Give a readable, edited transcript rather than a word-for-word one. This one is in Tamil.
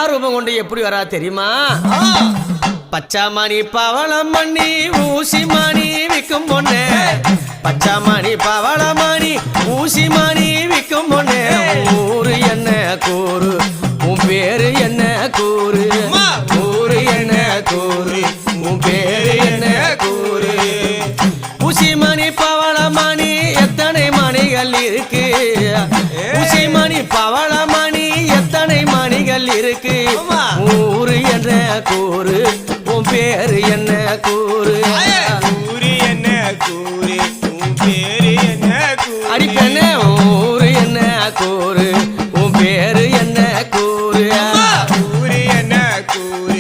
ரூபம் கொண்டு எப்படி வரா தெரியுமா? பச்சாமணி பவளமணி ஊசி மணி விக்கும் பொண்ணு, பச்சாமணி பவளமணி ஊசி மணி விக்கும் பொண்ணு. ஊரு என்ன கூறு, உன் பேரு என்ன கூறு, ஊரு என்ன கூறு, உன் பேரு என்ன கூறு. ஊசி மணி பவளமணி எத்தனை மணிகள் இருக்கு, ஊசி மணி பவளமணி எத்தனை மணிகள் இருக்கு. ஊரு என்ன கூறு, உன் பேரு என்ன கூறு, ஊரு என்ன கூறு, உன் பேரு என்ன கூறு. அடிப்பெண்ணே ஊரு என்ன கூறு, உன் பேரு என்ன கூறு, ஊரு என்ன கூறு,